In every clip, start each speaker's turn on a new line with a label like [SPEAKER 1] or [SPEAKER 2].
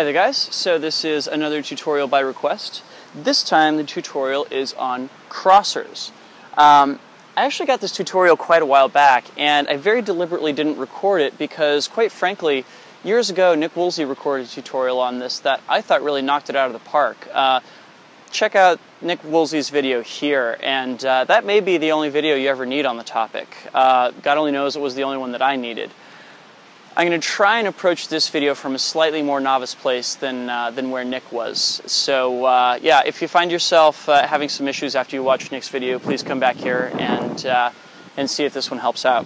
[SPEAKER 1] Hey there guys, so this is another tutorial by request. This time the tutorial is on crossers. I actually got this tutorial quite a while back and I very deliberately didn't record it because quite frankly years ago Nick Woolsey recorded a tutorial on this that I thought really knocked it out of the park. Check out Nick Woolsey's video here, and that may be the only video you ever need on the topic. God only knows it was the only one that I needed. I'm going to try and approach this video from a slightly more novice place than where Nick was. So yeah, if you find yourself having some issues after you watch Nick's video, please come back here and see if this one helps out.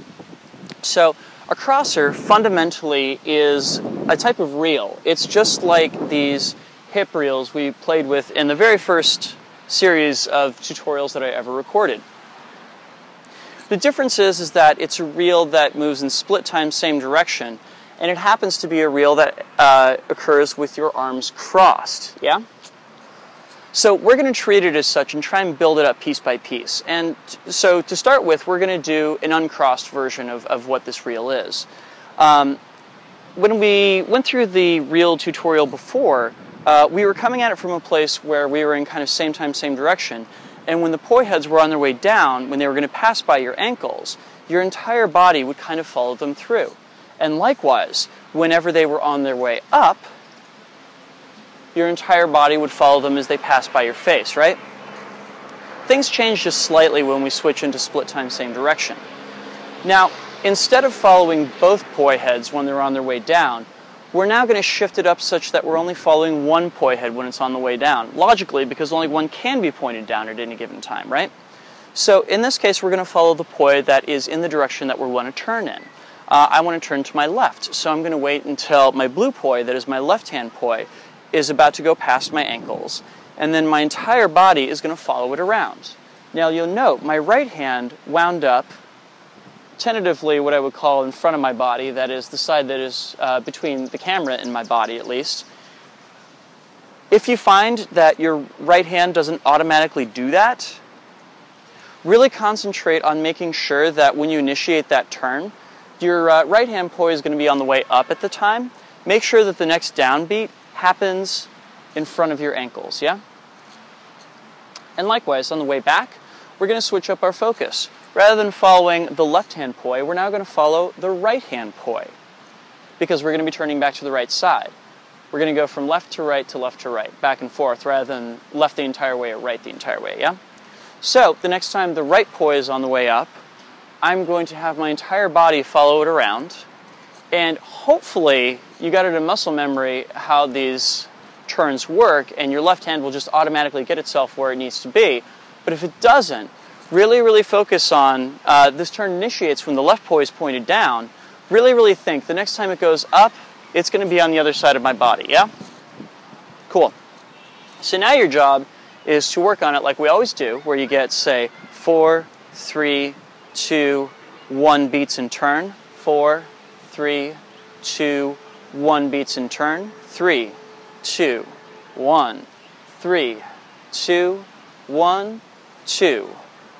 [SPEAKER 1] So a crosser fundamentally is a type of reel. It's just like these hip reels we played with in the very first series of tutorials that I ever recorded. The difference is that it's a reel that moves in split time, same direction, and it happens to be a reel that occurs with your arms crossed, yeah? So we're going to treat it as such and try and build it up piece by piece. And so to start with, we're going to do an uncrossed version of what this reel is. When we went through the reel tutorial before, we were coming at it from a place where we were in kind of same time, same direction. And when the poi heads were on their way down, when they were going to pass by your ankles, your entire body would kind of follow them through. And likewise, whenever they were on their way up, your entire body would follow them as they passed by your face, right? Things change just slightly when we switch into split time, same direction. Now, instead of following both poi heads when they're on their way down, we're now going to shift it up such that we're only following one poi head when it's on the way down. Logically, because only one can be pointed down at any given time, right? So in this case, we're going to follow the poi that is in the direction that we want to turn in. I want to turn to my left, so I'm going to wait until my blue poi, that is my left-hand poi, is about to go past my ankles, and then my entire body is going to follow it around. Now you'll note my right hand wound up tentatively what I would call in front of my body, that is the side that is between the camera and my body at least. If you find that your right hand doesn't automatically do that, really concentrate on making sure that when you initiate that turn, your right hand poi is going to be on the way up at the time. Make sure that the next downbeat happens in front of your ankles, yeah? And likewise, on the way back, we're going to switch up our focus. Rather than following the left-hand poi, we're now going to follow the right-hand poi because we're going to be turning back to the right side. We're going to go from left to right, back and forth, rather than left the entire way or right the entire way, yeah? So, the next time the right poi is on the way up, I'm going to have my entire body follow it around, and hopefully you got it in muscle memory how these turns work, and your left hand will just automatically get itself where it needs to be. But if it doesn't, really focus on, this turn initiates when the left poi is pointed down. Really think, the next time it goes up, it's going to be on the other side of my body, yeah? Cool. So now your job is to work on it like we always do, where you get, say, 4, 3, 2, 1 beats in turn, 4, 3, 2, 1 beats in turn, 3, 2, 1, 3, 2, 1, 2.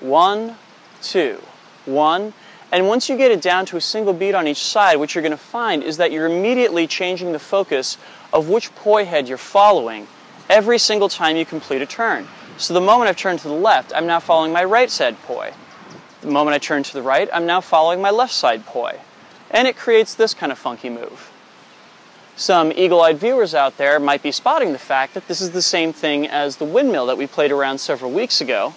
[SPEAKER 1] 1, 2, 1, and once you get it down to a single beat on each side, what you're going to find is that you're immediately changing the focus of which poi head you're following every single time you complete a turn. So the moment I've turned to the left, I'm now following my right side poi. The moment I turn to the right, I'm now following my left side poi. And it creates this kind of funky move. Some eagle-eyed viewers out there might be spotting the fact that this is the same thing as the windmill that we played around several weeks ago.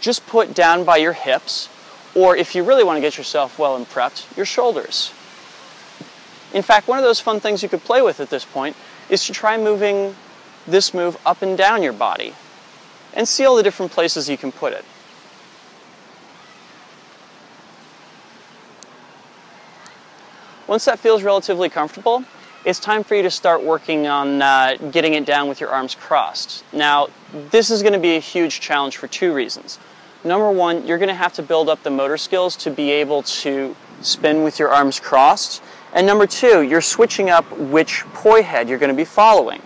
[SPEAKER 1] Just put down by your hips, or if you really want to get yourself well and prepped, your shoulders. In fact, one of those fun things you could play with at this point is to try moving this move up and down your body and see all the different places you can put it. Once that feels relatively comfortable, it's time for you to start working on getting it down with your arms crossed. Now, this is going to be a huge challenge for two reasons. Number one, you're going to have to build up the motor skills to be able to spin with your arms crossed. And number two, you're switching up which poi head you're going to be following.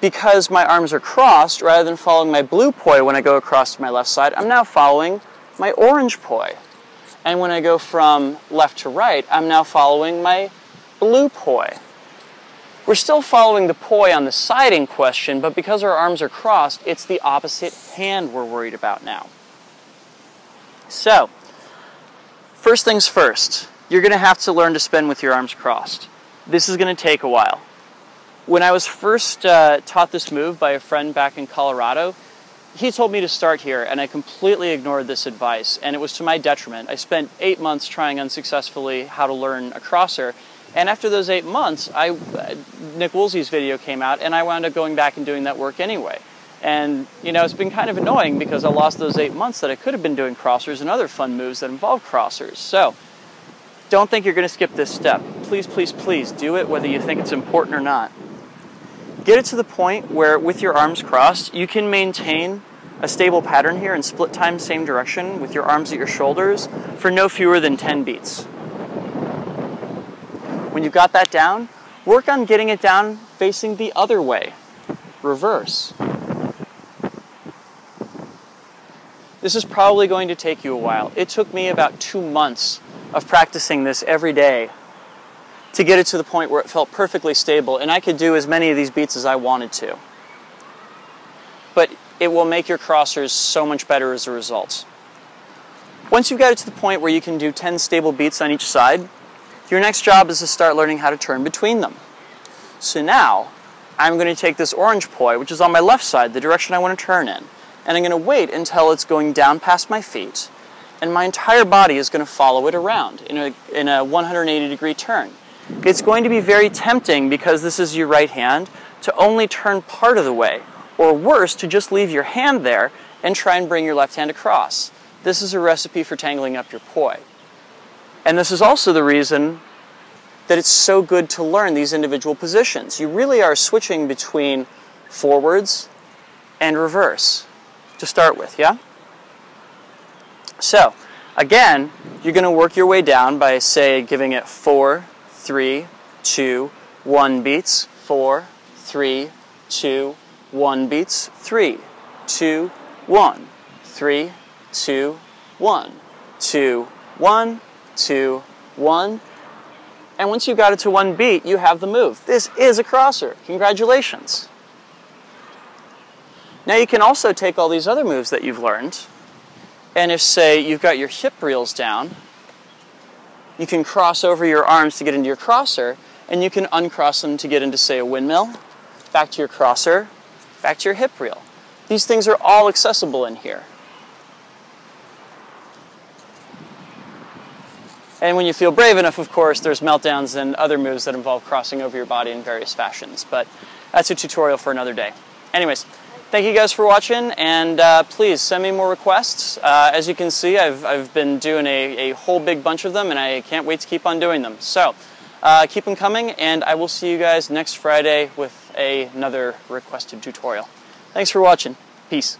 [SPEAKER 1] Because my arms are crossed, rather than following my blue poi when I go across to my left side, I'm now following my orange poi. And when I go from left to right, I'm now following my blue poi. We're still following the poi on the side in question, but because our arms are crossed, it's the opposite hand we're worried about now. So, first things first, you're going to have to learn to spin with your arms crossed. This is going to take a while. When I was first taught this move by a friend back in Colorado, he told me to start here, and I completely ignored this advice, and it was to my detriment. I spent 8 months trying unsuccessfully how to learn a crosser, and after those 8 months, Nick Woolsey's video came out, and I wound up going back and doing that work anyway. And, you know, it's been kind of annoying because I lost those 8 months that I could have been doing crossers and other fun moves that involve crossers. So, don't think you're going to skip this step. Please, please, please do it whether you think it's important or not. Get it to the point where, with your arms crossed, you can maintain a stable pattern here and split time same direction with your arms at your shoulders for no fewer than 10 beats. When you've got that down, work on getting it down facing the other way, reverse. This is probably going to take you a while. It took me about 2 months of practicing this every day to get it to the point where it felt perfectly stable and I could do as many of these beats as I wanted to. But it will make your crossers so much better as a result. Once you've got it to the point where you can do 10 stable beats on each side, your next job is to start learning how to turn between them. So now, I'm going to take this orange poi, which is on my left side, the direction I want to turn in, and I'm going to wait until it's going down past my feet, and my entire body is going to follow it around in a 180-degree turn. It's going to be very tempting, because this is your right hand, to only turn part of the way, or worse, to just leave your hand there and try and bring your left hand across. This is a recipe for tangling up your poi. And this is also the reason that it's so good to learn these individual positions. You really are switching between forwards and reverse to start with, yeah? So, again, you're going to work your way down by, say, giving it 4, 3, 2, 1 beats, 4, 3, 2, 1 beats, 3, 2, 1, 3, 2, 1, 2, 1, 2, 1. And once you've got it to 1 beat, you have the move. This is a crosser. Congratulations. Now you can also take all these other moves that you've learned, and if, say, you've got your hip reels down, you can cross over your arms to get into your crosser, and you can uncross them to get into, say, a windmill, back to your crosser, back to your hip reel. These things are all accessible in here. And when you feel brave enough, of course, there's meltdowns and other moves that involve crossing over your body in various fashions. But that's a tutorial for another day. Anyways, thank you guys for watching, and please send me more requests. As you can see, I've been doing a whole big bunch of them, and I can't wait to keep on doing them. So keep them coming, and I will see you guys next Friday with another requested tutorial. Thanks for watching. Peace.